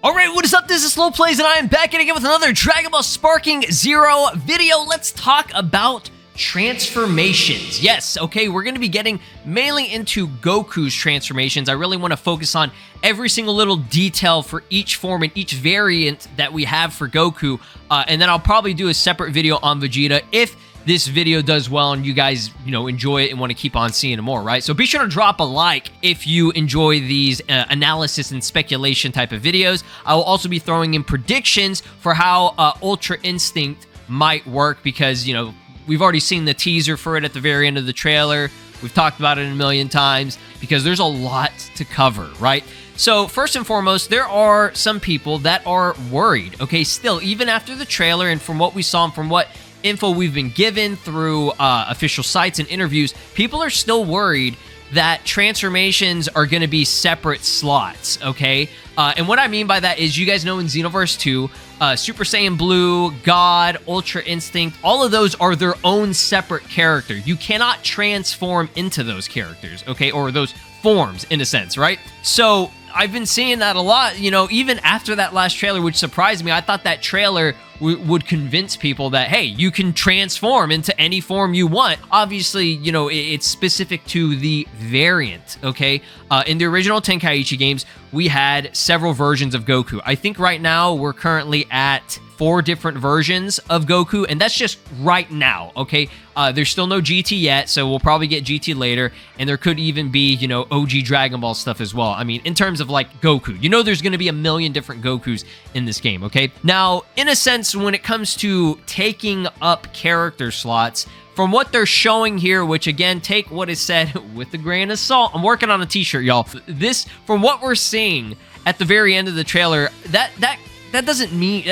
Alright, what is up? This is SLOplays, and I am back again with another Dragon Ball Sparking Zero video. Let's talk about transformations. Yes, okay, we're going to be getting mainly into Goku's transformations. I really want to focus on every single little detail for each form and each variant that we have for Goku, and then I'll probably do a separate video on Vegeta if this video does well and you guys, enjoy it and want to keep on seeing more, right? So be sure to drop a like if you enjoy these analysis and speculation type of videos. I will also be throwing in predictions for how Ultra Instinct might work because, we've already seen the teaser for it at the very end of the trailer. We've talked about it a million times because there's a lot to cover, right? So first and foremost, there are some people that are worried, okay? Still, even after the trailer and from what we saw and from what info we've been given through official sites and interviews, people are still worried that transformations are going to be separate slots, okay? And what I mean by that is, you guys know in Xenoverse 2, Super Saiyan Blue, God, Ultra Instinct, all of those are their own separate character. You cannot transform into those characters, okay? Or those forms, in a sense, right? So I've been seeing that a lot, even after that last trailer, which surprised me. I thought that trailer would convince people that, hey, you can transform into any form you want. Obviously, it's specific to the variant, okay? In the original Tenkaichi games, we had several versions of Goku. I think right now we're currently at 4 different versions of Goku, and that's just right now, okay? There's still no GT yet, so we'll probably get GT later, and there could even be, OG Dragon Ball stuff as well. I mean, in terms of, like, Goku. There's going to be a million different Gokus in this game, okay? Now, in a sense, when it comes to taking up character slots, from what they're showing here, which again, take what is said with a grain of salt. I'm working on a t-shirt, y'all. This, from what we're seeing at the very end of the trailer, that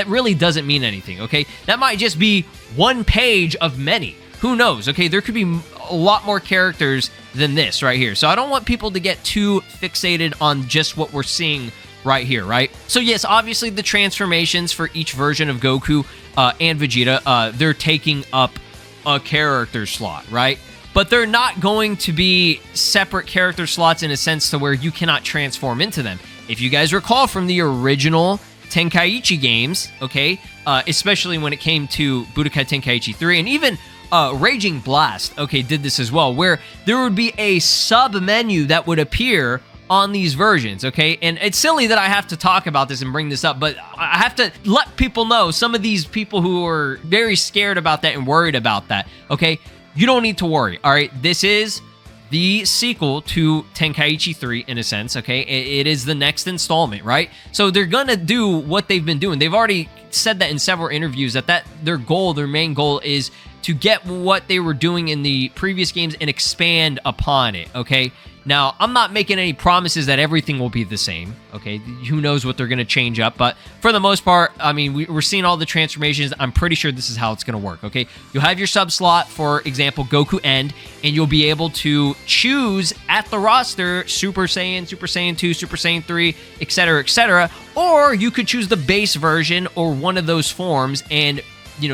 really doesn't mean anything, okay? That might just be one page of many. Who knows, okay? There could be a lot more characters than this right here. So I don't want people to get too fixated on just what we're seeing right here, right? So yes, obviously the transformations for each version of Goku and Vegeta, they're taking up a character slot, right? But they're not going to be separate character slots in a sense to where you cannot transform into them. If you guys recall from the original Tenkaichi games, okay, especially when it came to Budokai Tenkaichi 3, and even Raging Blast, okay, did this as well, where there would be a sub-menu that would appear on these versions, okay? And it's silly that I have to talk about this and bring this up, but I have to let people know, some of these people who are very scared about that and worried about that, okay? You don't need to worry, all right? This is the sequel to Tenkaichi 3, in a sense, okay? It is the next installment, right? So they're gonna do what they've been doing. They've already said that in several interviews, that their main goal is to get what they were doing in the previous games and expand upon it, okay? Now, I'm not making any promises that everything will be the same, okay? Who knows what they're going to change up, but for the most part, I mean, we're seeing all the transformations. I'm pretty sure this is how it's going to work, okay? You'll have your sub-slot, for example, Goku End, and you'll be able to choose at the roster Super Saiyan, Super Saiyan 2, Super Saiyan 3, etc., or you could choose the base version or one of those forms and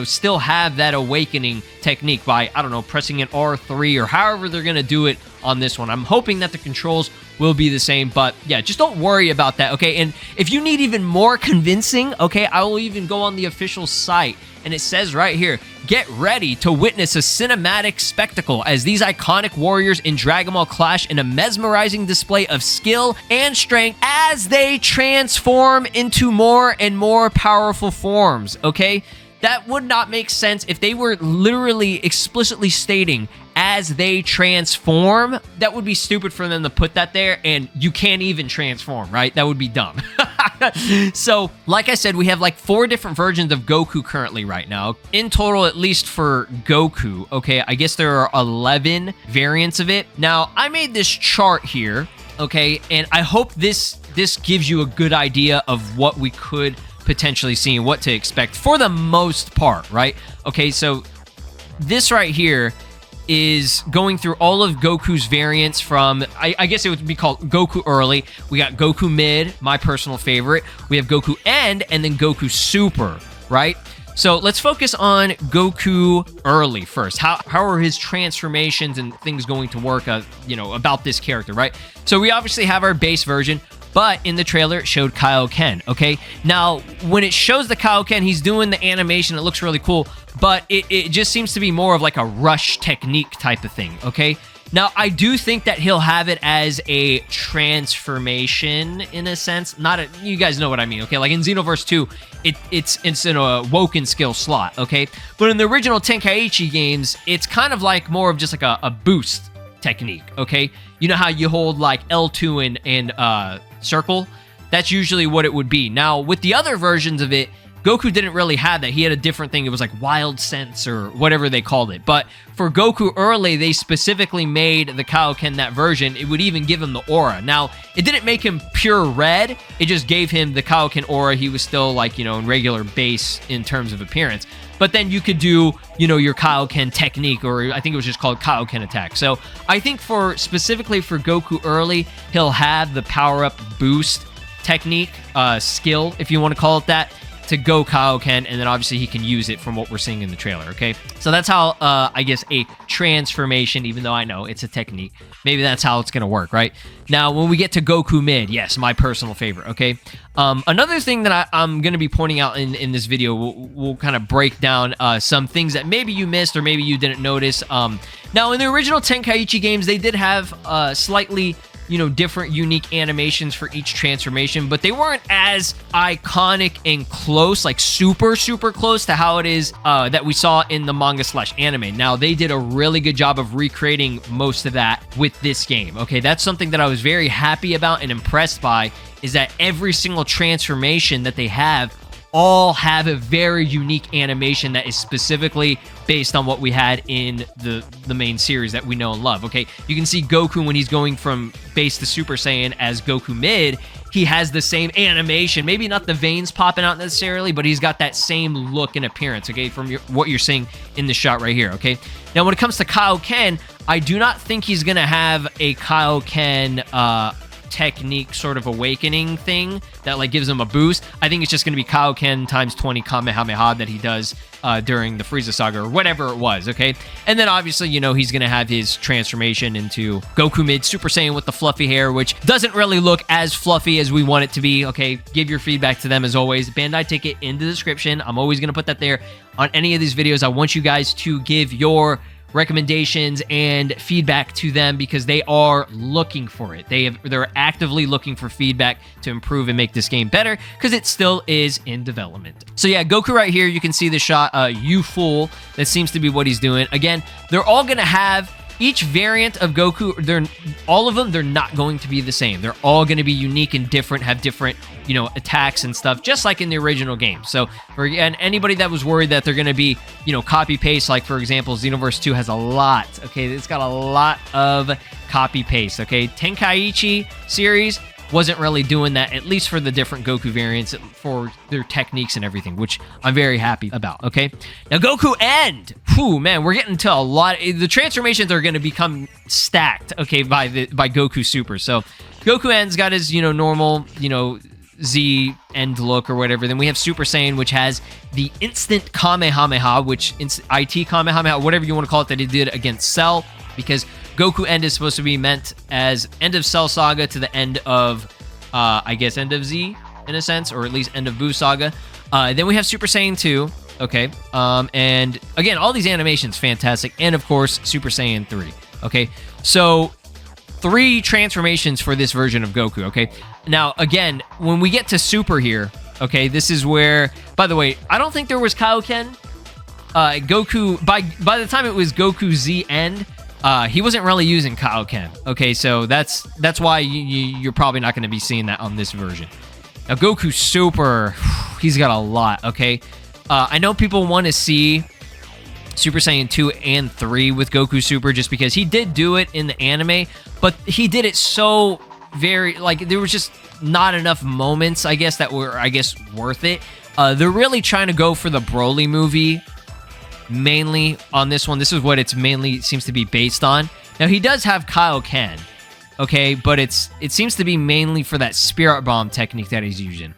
still have that awakening technique by, I don't know, pressing an R3 or however they're going to do it on this one. I'm hoping that the controls will be the same, but yeah, just don't worry about that, okay? And if you need even more convincing, okay, I will even go on the official site, and it says right here, get ready to witness a cinematic spectacle as these iconic warriors in Dragon Ball clash in a mesmerizing display of skill and strength as they transform into more and more powerful forms, okay? That would not make sense if they were literally explicitly stating as they transform. That would be stupid for them to put that there, and you can't even transform, right? That would be dumb. So, like I said, we have like 4 different versions of Goku currently right now. In total, at least for Goku, okay, I guess there are 11 variants of it. Now, I made this chart here, okay, and I hope this gives you a good idea of what we could potentially seeing, what to expect for the most part, right? Okay, so this right here is going through all of Goku's variants from, I guess it would be called Goku Early. We got Goku Mid, my personal favorite. We have Goku End, and then Goku Super, right? So let's focus on Goku early first. How are his transformations and things going to work, about this character, right? So we obviously have our base version, but in the trailer, it showed Kaioken, okay? Now, when it shows the Kaioken, he's doing the animation. It looks really cool, but it just seems to be more of like a rush technique type of thing, okay? Now, I do think that he'll have it as a transformation in a sense. You guys know what I mean, okay? Like in Xenoverse 2, it's in a Woken skill slot, okay? But in the original Tenkaichi games, it's kind of like more of just like a boost technique, okay? You know how you hold like L2 and circle? That's usually what it would be. Now, with the other versions of it, Goku didn't really have that. He had a different thing. It was like Wild Sense or whatever they called it. But for Goku early, they specifically made the Kaioken that version. It would even give him the aura. Now, it didn't make him pure red. It just gave him the Kaioken aura. He was still like, in regular base in terms of appearance. But then you could do, your Kaioken technique, or I think it was just called Kaioken attack. So I think specifically for Goku early, he'll have the power-up boost technique, skill, if you want to call it that, to go Kaioken, and then obviously he can use it from what we're seeing in the trailer, okay? So that's how, I guess, a transformation, even though I know it's a technique, maybe that's how it's going to work, right? Now, when we get to Goku Mid, yes, my personal favorite, okay? Another thing that I'm going to be pointing out in this video, we'll kind of break down some things that maybe you missed or maybe you didn't notice. Now, in the original Tenkaichi games, they did have slightly different unique animations for each transformation, but they weren't as iconic and close, like super, super close to how it is that we saw in the manga/anime. Now, they did a really good job of recreating most of that with this game. Okay, that's something that I was very happy about and impressed by, is that every single transformation that they all have a very unique animation that is specifically based on what we had in the main series that we know and love, okay? You can see Goku when he's going from base to Super Saiyan as Goku Mid, he has the same animation, maybe not the veins popping out necessarily, but he's got that same look and appearance, okay, from what you're seeing in the shot right here, okay? Now, when it comes to Kaioken, I do not think he's going to have a Kaioken technique sort of awakening thing that like gives him a boost. I think it's just going to be Kaioken times 20 Kamehameha that he does during the Frieza saga or whatever it was, okay? And then obviously, he's going to have his transformation into Goku Mid Super Saiyan with the fluffy hair, which doesn't really look as fluffy as we want it to be, okay? Give your feedback to them as always. Bandai ticket in the description. I'm always going to put that there on any of these videos. I want you guys to give your recommendations and feedback to them because they are looking for it. They're actively looking for feedback to improve and make this game better because it still is in development. So yeah, Goku right here, you can see the shot, you fool. That seems to be what he's doing. Again, they're all going to have each variant of Goku, all of them, they're not going to be the same. They're all going to be unique and different, have different, attacks and stuff, just like in the original game. So, for again, anybody that was worried that they're going to be, copy-paste, like, for example, Xenoverse 2 has a lot, okay? It's got a lot of copy-paste, okay? Tenkaichi series wasn't really doing that, at least for the different Goku variants, for their techniques and everything, which I'm very happy about, okay? Now, Goku End! Whew, man, we're getting to a lot. The transformations are going to become stacked, okay, by Goku Super. So, Goku End's got his, normal, Z End look or whatever. Then we have Super Saiyan, which has the instant Kamehameha, which IT Kamehameha, whatever you want to call it, that he did against Cell, because Goku End is supposed to be meant as end of Cell Saga to the end of, I guess, end of Z, in a sense, or at least end of Buu Saga. Then we have Super Saiyan 2, okay? And again, all these animations, fantastic. And of course, Super Saiyan 3, okay? So, 3 transformations for this version of Goku, okay? Now, again, when we get to Super here, okay, this is where, by the way, I don't think there was Kaioken. Goku, by the time it was Goku Z End, he wasn't really using Kaioken, okay? So that's why you're probably not going to be seeing that on this version. Now, Goku Super, he's got a lot, okay? I know people want to see Super Saiyan 2 and 3 with Goku Super just because he did do it in the anime, but he did it so there was just not enough moments, I guess, that were, worth it. They're really trying to go for the Broly movie mainly on this one. This is what it's mainly seems to be based on. Now, he does have Kaioken, okay, but it seems to be mainly for that Spirit Bomb technique that he's using.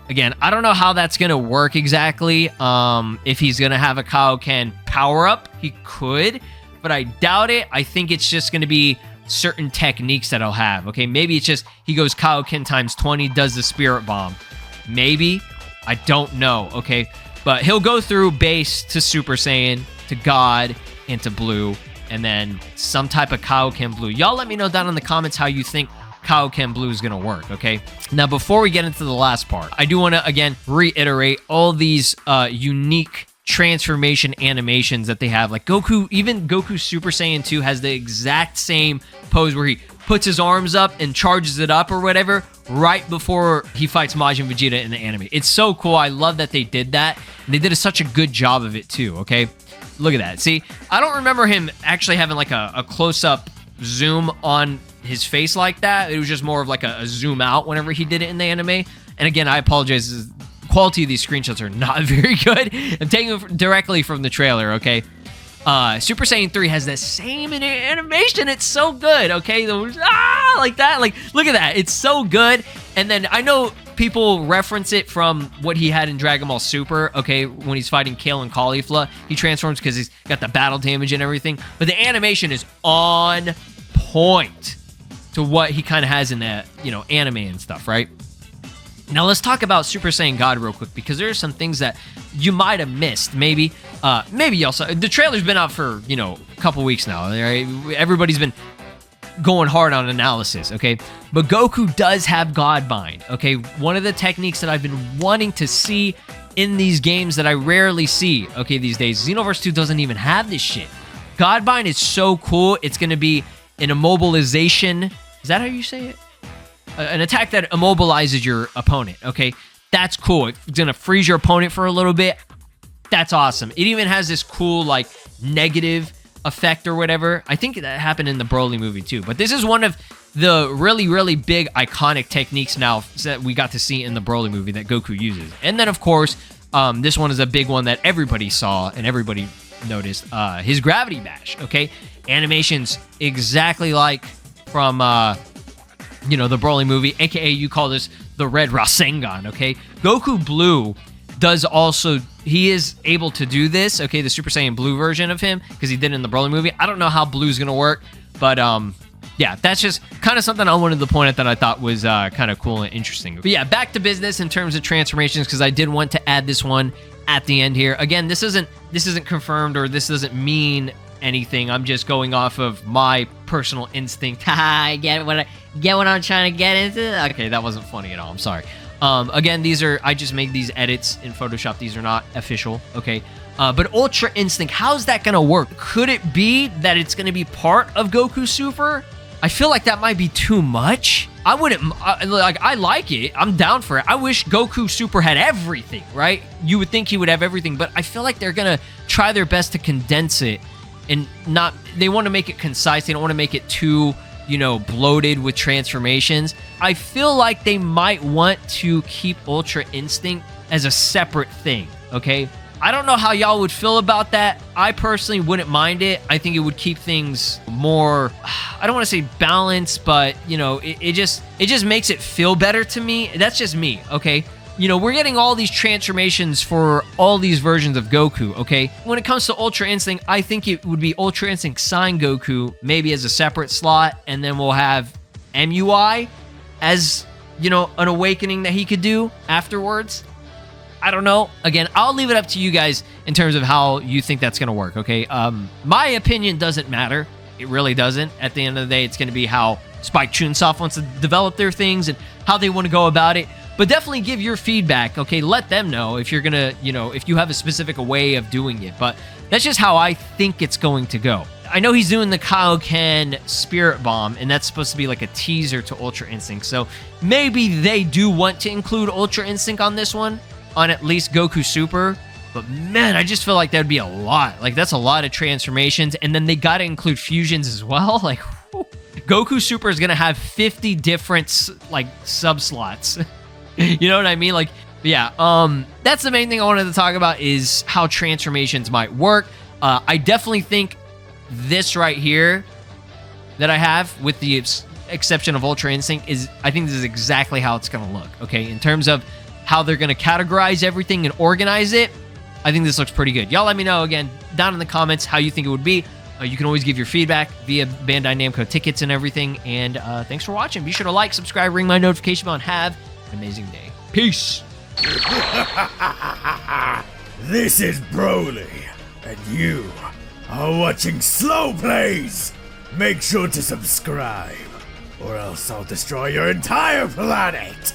Again, I don't know how that's going to work exactly. If he's going to have a Kaioken power-up, he could, but I doubt it. I think it's just going to be certain techniques that he'll have, okay? Maybe it's just he goes Kaioken times 20, does the Spirit Bomb. Maybe. I don't know, okay? But he'll go through base to Super Saiyan, to God, and to Blue, and then some type of Kaioken Blue. Y'all let me know down in the comments how you think Kaioken Blue is going to work, okay? Now, before we get into the last part, I do want to, again, reiterate all these unique transformation animations that they have. Like Goku, even Goku Super Saiyan 2 has the exact same pose where he puts his arms up and charges it up or whatever right before he fights Majin Vegeta in the anime. It's so cool. I love that they did that. And they did such a good job of it too, okay? Look at that. See, I don't remember him actually having like a close-up zoom on his face like that. It was just more of like a zoom out whenever he did it in the anime. And again, I apologize. The quality of these screenshots are not very good. I'm taking them directly from the trailer, okay? Super Saiyan 3 has that same animation. It's so good, okay? Like that. Like, look at that. It's so good. And then I know people reference it from what he had in Dragon Ball Super, okay? When he's fighting Kale and Caulifla, he transforms because he's got the battle damage and everything. But the animation is on point to what he kind of has in that, you know, anime and stuff, right? Now let's talk about Super Saiyan God real quick, because there are some things that you might have missed. Maybe y'all saw. The trailer's been out for, you know, a couple weeks now, right? Everybody's been going hard on analysis, okay? But Goku does have Godbind, okay? One of the techniques that I've been wanting to see in these games that I rarely see, okay, these days. Xenoverse 2 doesn't even have this shit. Godbind is so cool. It's going to be an immobilization. Is that how you say it? An attack that immobilizes your opponent, okay? That's cool. It's going to freeze your opponent for a little bit. That's awesome. It even has this cool, like, negative effect or whatever. I think that happened in the Broly movie, too. But this is one of the really, really big, iconic techniques now that we got to see in the Broly movie that Goku uses. And then, of course, this one is a big one that everybody saw and everybody noticed. His Gravity Bash, okay? Animation's exactly like from... you know, the Broly movie, aka you call this the Red Rasengan, okay? Goku Blue does also, he is able to do this, okay, the Super Saiyan Blue version of him, because he did it in the Broly movie. I don't know how Blue's gonna work, but yeah, that's just kind of something I wanted to point out that I thought was kind of cool and interesting. But yeah, back to business in terms of transformations, because I did want to add this one at the end here. Again, this isn't confirmed, or this doesn't mean anything. I'm just going off of my personal instinct. I get what I'm trying to get into. Okay, that wasn't funny at all. I'm sorry. Again, I just made these edits in Photoshop. These are not official, okay? But Ultra Instinct, how's that gonna work? Could it be that it's gonna be part of Goku Super? I feel like that might be too much. I wouldn't, I like it. I'm down for it. I wish Goku Super had everything, right? You would think he would have everything, but I feel like they're gonna try their best to condense it. And they want to make it concise. They don't want to make it too, you know, bloated with transformations. I feel like they might want to keep Ultra Instinct as a separate thing, okay? I don't know how y'all would feel about that. I personally wouldn't mind it. I think it would keep things more, I don't want to say balanced, but, you know, it just makes it feel better to me. That's just me, okay? You know, we're getting all these transformations for all these versions of Goku, okay? When it comes to Ultra Instinct, I think it would be Ultra Instinct Sign Goku, maybe as a separate slot, and then we'll have MUI as, you know, an awakening that he could do afterwards. I don't know. Again, I'll leave it up to you guys in terms of how you think that's going to work, okay? My opinion doesn't matter. It really doesn't. At the end of the day, it's going to be how Spike Chunsoft wants to develop their things and how they want to go about it. But definitely give your feedback, okay? Let them know if you're gonna, you know, if you have a specific way of doing it. But that's just how I think it's going to go. I know he's doing the Kaioken Spirit Bomb, and that's supposed to be like a teaser to Ultra Instinct. So maybe they do want to include Ultra Instinct on this one, on at least Goku Super. But man, I just feel like that would be a lot. Like, that's a lot of transformations. And then they got to include fusions as well. Like, whew. Goku Super is going to have 50 different, like, sub-slots. You know what I mean? Like, yeah, that's the main thing I wanted to talk about, is how transformations might work. I definitely think this right here that I have, with the exception of Ultra Instinct, I think this is exactly how it's going to look, okay? In terms of how they're going to categorize everything and organize it, I think this looks pretty good. Y'all let me know, again, down in the comments how you think it would be. You can always give your feedback via Bandai Namco tickets and everything. And thanks for watching. Be sure to like, subscribe, ring my notification bell, and have an amazing day. Peace. This is Broly, and you are watching SLOplays. Make sure to subscribe, or else I'll destroy your entire planet.